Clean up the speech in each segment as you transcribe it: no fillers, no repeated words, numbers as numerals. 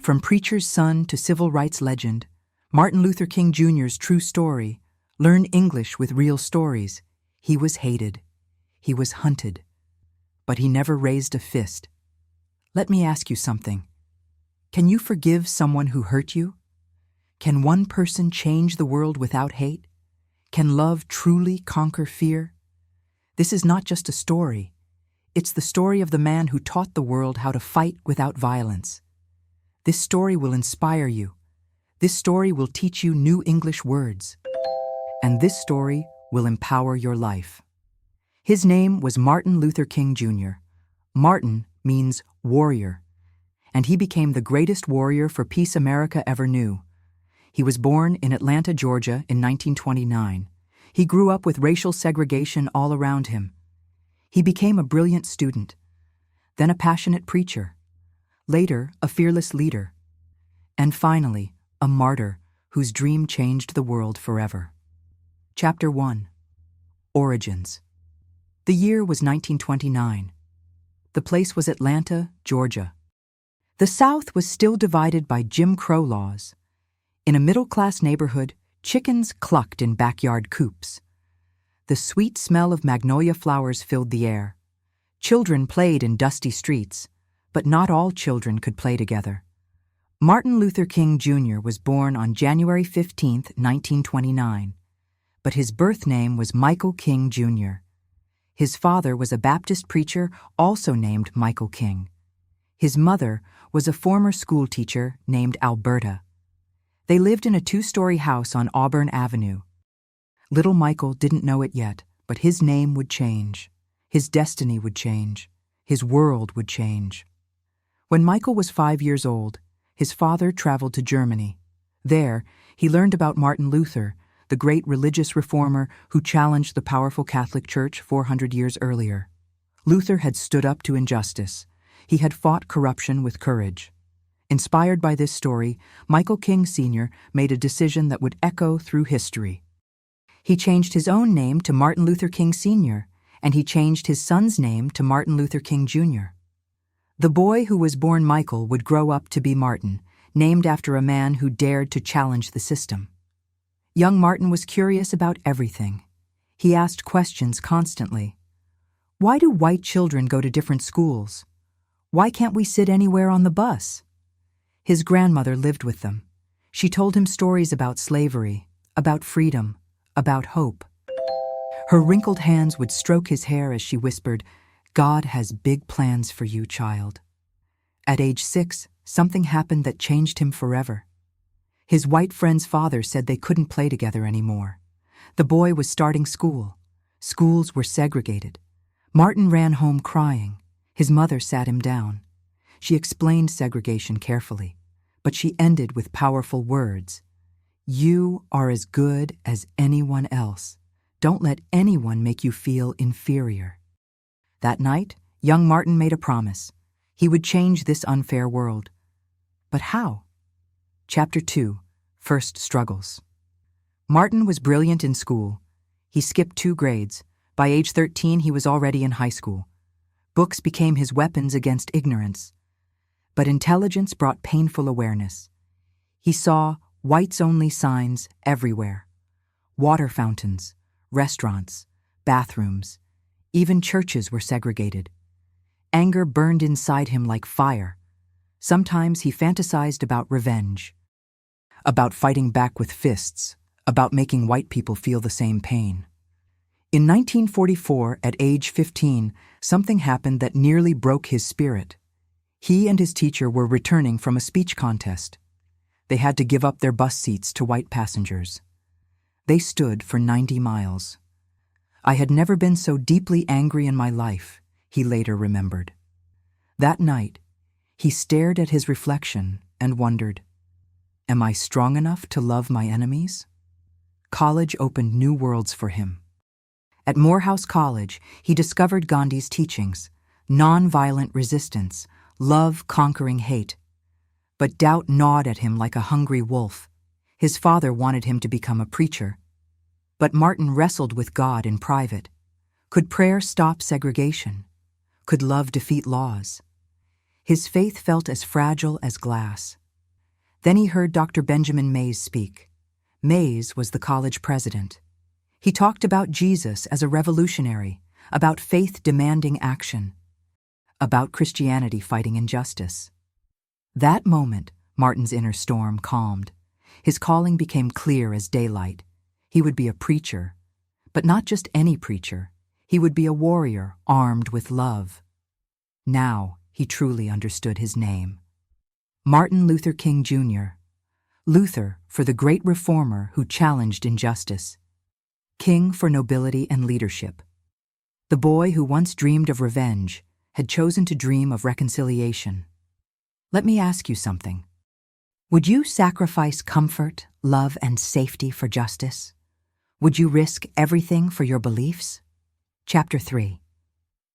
From preacher's son to civil rights legend, Martin Luther King Jr.'s true story. Learn English with real stories. He was hated. He was hunted. But he never raised a fist. Let me ask you something. Can you forgive someone who hurt you? Can one person change the world without hate? Can love truly conquer fear? This is not just a story. It's the story of the man who taught the world how to fight without violence. This story will inspire you. This story will teach you new English words. And this story will empower your life. His name was Martin Luther King Jr. Martin means warrior, and he became the greatest warrior for peace America ever knew. He was born in Atlanta, Georgia in 1929. He grew up with racial segregation all around him. He became a brilliant student, then a passionate preacher, later a fearless leader, and finally a martyr whose dream changed the world forever. Chapter 1. Origins. The year was 1929. The place was Atlanta, Georgia. The South was still divided by Jim Crow laws. In a middle-class neighborhood, chickens clucked in backyard coops. The sweet smell of magnolia flowers filled the air. Children played in dusty streets, but not all children could play together. Martin Luther King Jr. was born on January 15, 1929, but his birth name was Michael King Jr. His father was a Baptist preacher also named Michael King. His mother was a former schoolteacher named Alberta. They lived in a 2-story house on Auburn Avenue. Little Michael didn't know it yet, but his name would change. His destiny would change. His world would change. When Michael was 5 years old, his father traveled to Germany. There, he learned about Martin Luther, the great religious reformer who challenged the powerful Catholic Church 400 years earlier. Luther had stood up to injustice. He had fought corruption with courage. Inspired by this story, Michael King Sr. made a decision that would echo through history. He changed his own name to Martin Luther King Sr., and he changed his son's name to Martin Luther King Jr. The boy who was born Michael would grow up to be Martin, named after a man who dared to challenge the system. Young Martin was curious about everything. He asked questions constantly. Why do white children go to different schools? Why can't we sit anywhere on the bus? His grandmother lived with them. She told him stories about slavery, about freedom, about hope. Her wrinkled hands would stroke his hair as she whispered, "God has big plans for you, child." At age 6, something happened that changed him forever. His white friend's father said they couldn't play together anymore. The boy was starting school. Schools were segregated. Martin ran home crying. His mother sat him down. She explained segregation carefully, but she ended with powerful words. "You are as good as anyone else. Don't let anyone make you feel inferior." That night, young Martin made a promise. He would change this unfair world. But how? Chapter 2. First Struggles. Martin was brilliant in school. He skipped 2 grades. By age 13, he was already in high school. Books became his weapons against ignorance. But intelligence brought painful awareness. He saw whites-only signs everywhere. Water fountains, restaurants, bathrooms, even churches were segregated. Anger burned inside him like fire. Sometimes he fantasized about revenge, about fighting back with fists, about making white people feel the same pain. In 1944, at age 15, something happened that nearly broke his spirit. He and his teacher were returning from a speech contest. They had to give up their bus seats to white passengers. They stood for 90 miles. "I had never been so deeply angry in my life," he later remembered. That night, he stared at his reflection and wondered, "Am I strong enough to love my enemies?" College opened new worlds for him. At Morehouse College, he discovered Gandhi's teachings, nonviolent resistance, love conquering hate. But doubt gnawed at him like a hungry wolf. His father wanted him to become a preacher. But Martin wrestled with God in private. Could prayer stop segregation? Could love defeat laws? His faith felt as fragile as glass. Then he heard Dr. Benjamin Mays speak. Mays was the college president. He talked about Jesus as a revolutionary, about faith demanding action, about Christianity fighting injustice. That moment, Martin's inner storm calmed. His calling became clear as daylight. He would be a preacher, but not just any preacher. He would be a warrior armed with love. Now he truly understood his name. Martin Luther King Jr. Luther for the great reformer who challenged injustice. King for nobility and leadership. The boy who once dreamed of revenge had chosen to dream of reconciliation. Let me ask you something. Would you sacrifice comfort, love, and safety for justice? Would you risk everything for your beliefs? Chapter 3.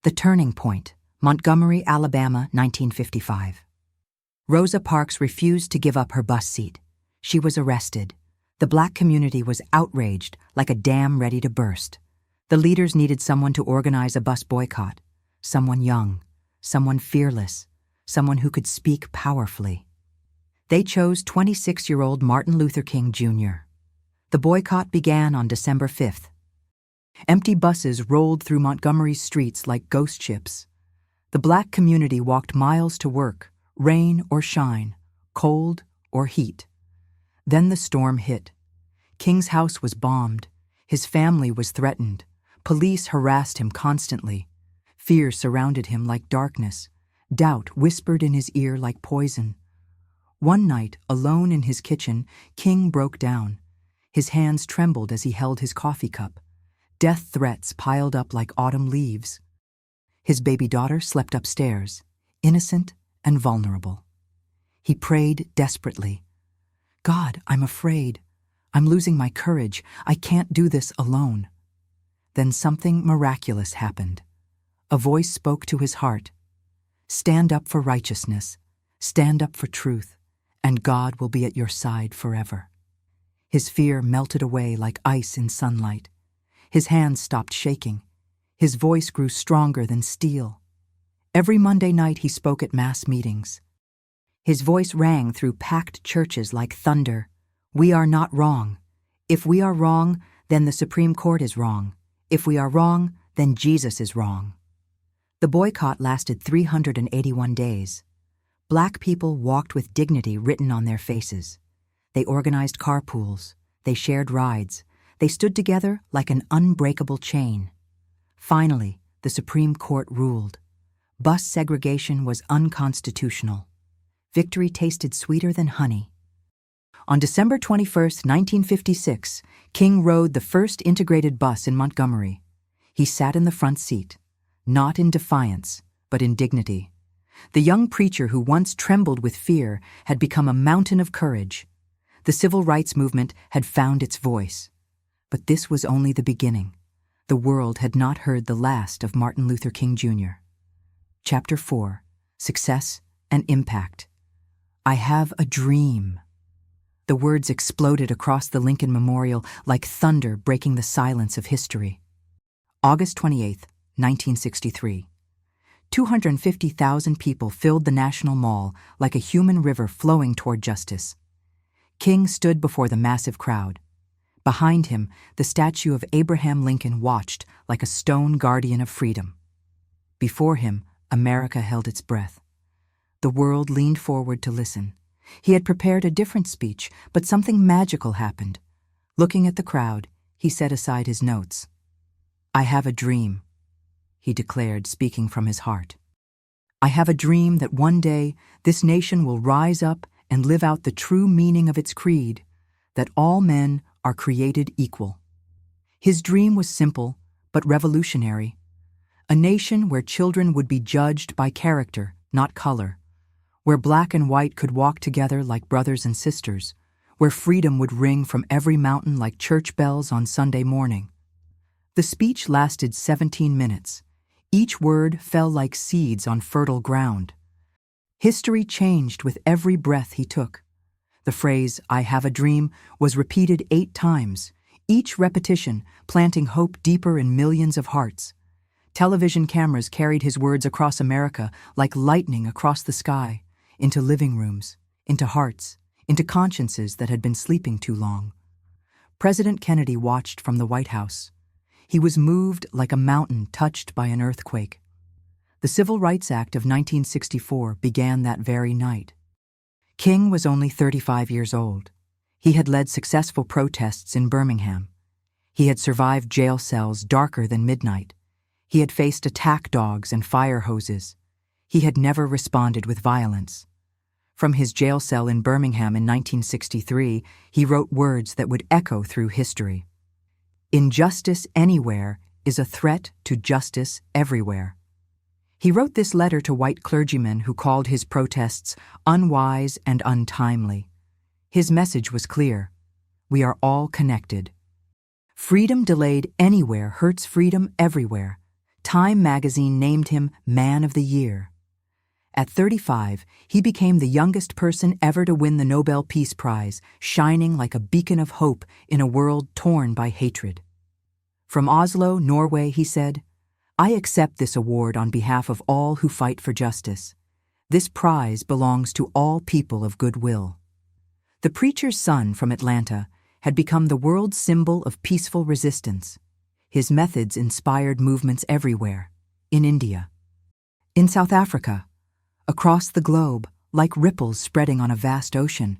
The Turning Point, Montgomery, Alabama, 1955. Rosa Parks refused to give up her bus seat. She was arrested. The black community was outraged, like a dam ready to burst. The leaders needed someone to organize a bus boycott. Someone young, someone fearless, someone who could speak powerfully. They chose 26-year-old Martin Luther King Jr. The boycott began on December 5th. Empty buses rolled through Montgomery's streets like ghost ships. The black community walked miles to work, rain or shine, cold or heat. Then the storm hit. King's house was bombed. His family was threatened. Police harassed him constantly. Fear surrounded him like darkness. Doubt whispered in his ear like poison. One night, alone in his kitchen, King broke down. His hands trembled as he held his coffee cup. Death threats piled up like autumn leaves. His baby daughter slept upstairs, innocent and vulnerable. He prayed desperately. God, I'm afraid. I'm losing my courage. I can't do this alone. Then something miraculous happened. A voice spoke to his heart. Stand up for righteousness. Stand up for truth, and God will be at your side forever. His fear melted away like ice in sunlight. His hands stopped shaking. His voice grew stronger than steel. Every Monday night he spoke at mass meetings. His voice rang through packed churches like thunder. We are not wrong. If we are wrong, then the Supreme Court is wrong. If we are wrong, then Jesus is wrong. The boycott lasted 381 days. Black people walked with dignity written on their faces. They organized carpools. They shared rides. They stood together like an unbreakable chain. Finally, the Supreme Court ruled. Bus segregation was unconstitutional. Victory tasted sweeter than honey. On December 21, 1956, King rode the first integrated bus in Montgomery. He sat in the front seat, not in defiance, but in dignity. The young preacher who once trembled with fear had become a mountain of courage. The civil rights movement had found its voice. But this was only the beginning. The world had not heard the last of Martin Luther King Jr. Chapter 4. Success and Impact. I have a dream. The words exploded across the Lincoln Memorial like thunder breaking the silence of history. August 28, 1963. 250,000 people filled the National Mall like a human river flowing toward justice. King stood before the massive crowd. Behind him, the statue of Abraham Lincoln watched like a stone guardian of freedom. Before him, America held its breath. The world leaned forward to listen. He had prepared a different speech, but something magical happened. Looking at the crowd, he set aside his notes. I have a dream, he declared, speaking from his heart. I have a dream that one day this nation will rise up and live out the true meaning of its creed, that all men are created equal. His dream was simple, but revolutionary. A nation where children would be judged by character, not color. Where black and white could walk together like brothers and sisters. Where freedom would ring from every mountain like church bells on Sunday morning. The speech lasted 17 minutes. Each word fell like seeds on fertile ground. History changed with every breath he took. The phrase, I have a dream, was repeated 8 times, each repetition planting hope deeper in millions of hearts. Television cameras carried his words across America like lightning across the sky, into living rooms, into hearts, into consciences that had been sleeping too long. President Kennedy watched from the White House. He was moved like a mountain touched by an earthquake. The Civil Rights Act of 1964 began that very night. King was only 35 years old. He had led successful protests in Birmingham. He had survived jail cells darker than midnight. He had faced attack dogs and fire hoses. He had never responded with violence. From his jail cell in Birmingham in 1963, he wrote words that would echo through history. Injustice anywhere is a threat to justice everywhere. He wrote this letter to white clergymen who called his protests unwise and untimely. His message was clear. We are all connected. Freedom delayed anywhere hurts freedom everywhere. Time magazine named him Man of the Year. At 35, he became the youngest person ever to win the Nobel Peace Prize, shining like a beacon of hope in a world torn by hatred. From Oslo, Norway, he said, "I accept this award on behalf of all who fight for justice. This prize belongs to all people of goodwill." The preacher's son from Atlanta had become the world's symbol of peaceful resistance. His methods inspired movements everywhere, in India, in South Africa, across the globe, like ripples spreading on a vast ocean.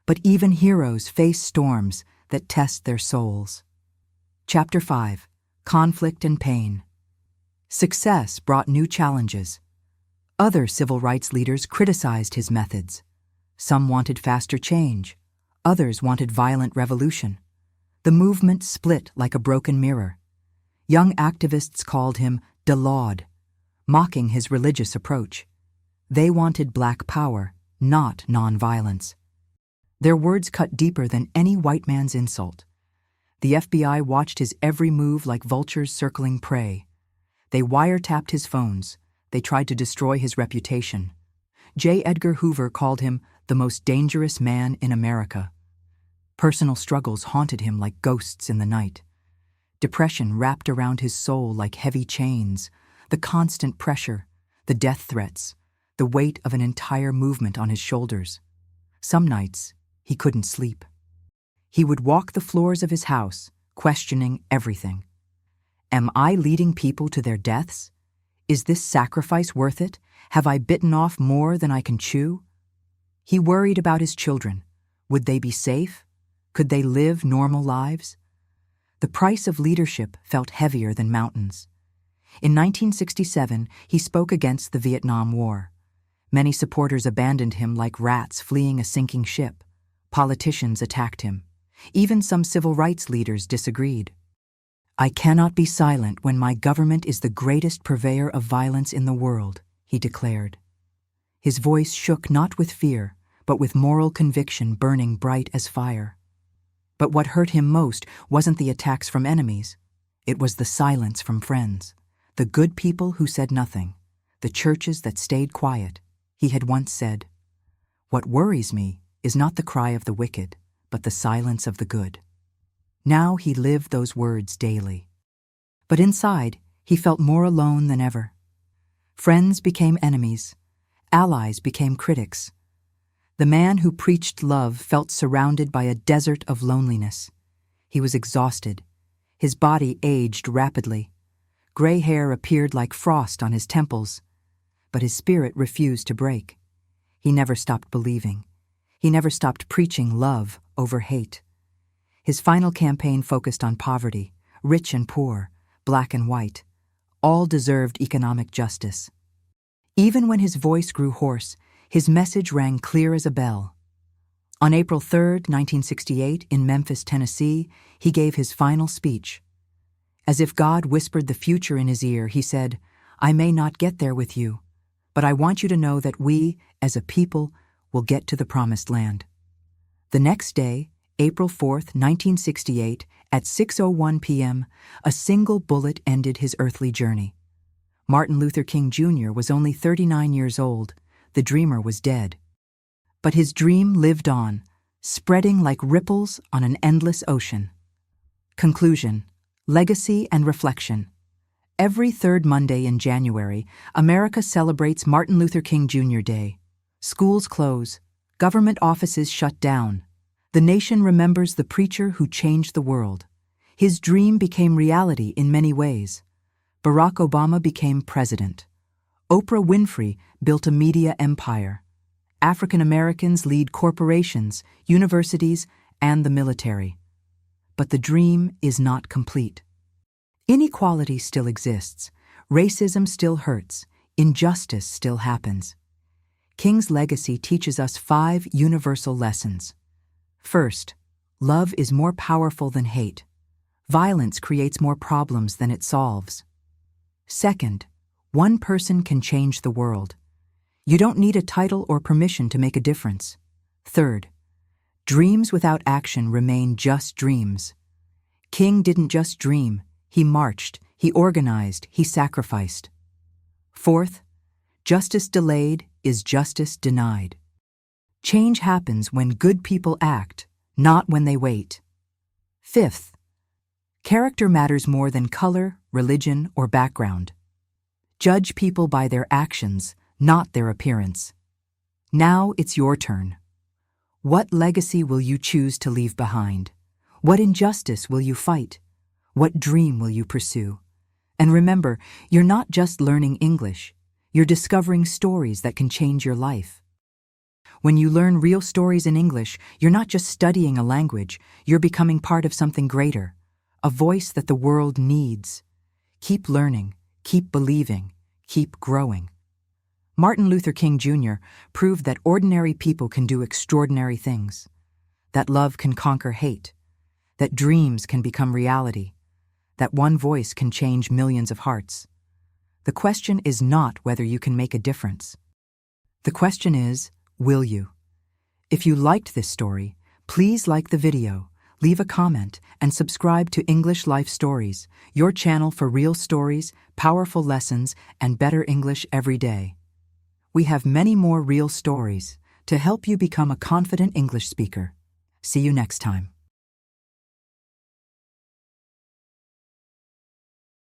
But even heroes face storms that test their souls. Chapter 5: Conflict and Pain. Success brought new challenges. Other civil rights leaders criticized his methods. Some wanted faster change. Others wanted violent revolution. The movement split like a broken mirror. Young activists called him delawed, mocking his religious approach. They wanted black power, not nonviolence. Their words cut deeper than any white man's insult. The FBI watched his every move like vultures circling prey. They wiretapped his phones. They tried to destroy his reputation. J. Edgar Hoover called him the most dangerous man in America. Personal struggles haunted him like ghosts in the night. Depression wrapped around his soul like heavy chains. The constant pressure, the death threats, the weight of an entire movement on his shoulders. Some nights, he couldn't sleep. He would walk the floors of his house, questioning everything. Am I leading people to their deaths? Is this sacrifice worth it? Have I bitten off more than I can chew? He worried about his children. Would they be safe? Could they live normal lives? The price of leadership felt heavier than mountains. In 1967, he spoke against the Vietnam War. Many supporters abandoned him like rats fleeing a sinking ship. Politicians attacked him. Even some civil rights leaders disagreed. "I cannot be silent when my government is the greatest purveyor of violence in the world," he declared. His voice shook not with fear, but with moral conviction burning bright as fire. But what hurt him most wasn't the attacks from enemies. It was the silence from friends, the good people who said nothing, the churches that stayed quiet. He had once said, "What worries me is not the cry of the wicked, but the silence of the good." Now he lived those words daily. But inside, he felt more alone than ever. Friends became enemies. Allies became critics. The man who preached love felt surrounded by a desert of loneliness. He was exhausted. His body aged rapidly. Gray hair appeared like frost on his temples. But his spirit refused to break. He never stopped believing. He never stopped preaching love over hate. His final campaign focused on poverty, rich and poor, black and white. All deserved economic justice. Even when his voice grew hoarse, his message rang clear as a bell. On April 3, 1968, in Memphis, Tennessee, he gave his final speech. As if God whispered the future in his ear, he said, "I may not get there with you, but I want you to know that we, as a people, will get to the promised land." The next day, April 4, 1968, at 6:01 p.m., a single bullet ended his earthly journey. Martin Luther King Jr. was only 39 years old. The dreamer was dead. But his dream lived on, spreading like ripples on an endless ocean. Conclusion: Legacy and Reflection. Every third Monday in January, America celebrates Martin Luther King Jr. Day. Schools close, Government offices shut down. The nation remembers the preacher who changed the world. His dream became reality in many ways. Barack Obama became president. Oprah Winfrey built a media empire. African Americans lead corporations, universities, and the military. But the dream is not complete. Inequality still exists. Racism still hurts. Injustice still happens. King's legacy teaches us 5 universal lessons. First, love is more powerful than hate. Violence creates more problems than it solves. Second, one person can change the world. You don't need a title or permission to make a difference. Third, dreams without action remain just dreams. King didn't just dream. He marched, he organized, he sacrificed. Fourth, justice delayed is justice denied. Change happens when good people act, not when they wait. Fifth, character matters more than color, religion, or background. Judge people by their actions, not their appearance. Now it's your turn. What legacy will you choose to leave behind? What injustice will you fight? What dream will you pursue? And remember, you're not just learning English. You're discovering stories that can change your life. When you learn real stories in English, you're not just studying a language, you're becoming part of something greater, a voice that the world needs. Keep learning, keep believing, keep growing. Martin Luther King Jr. proved that ordinary people can do extraordinary things, that love can conquer hate, that dreams can become reality, that one voice can change millions of hearts. The question is not whether you can make a difference. The question is, will you? If you liked this story, please like the video, leave a comment, and subscribe to English Life Stories, your channel for real stories, powerful lessons, and better English every day. We have many more real stories to help you become a confident English speaker. See you next time.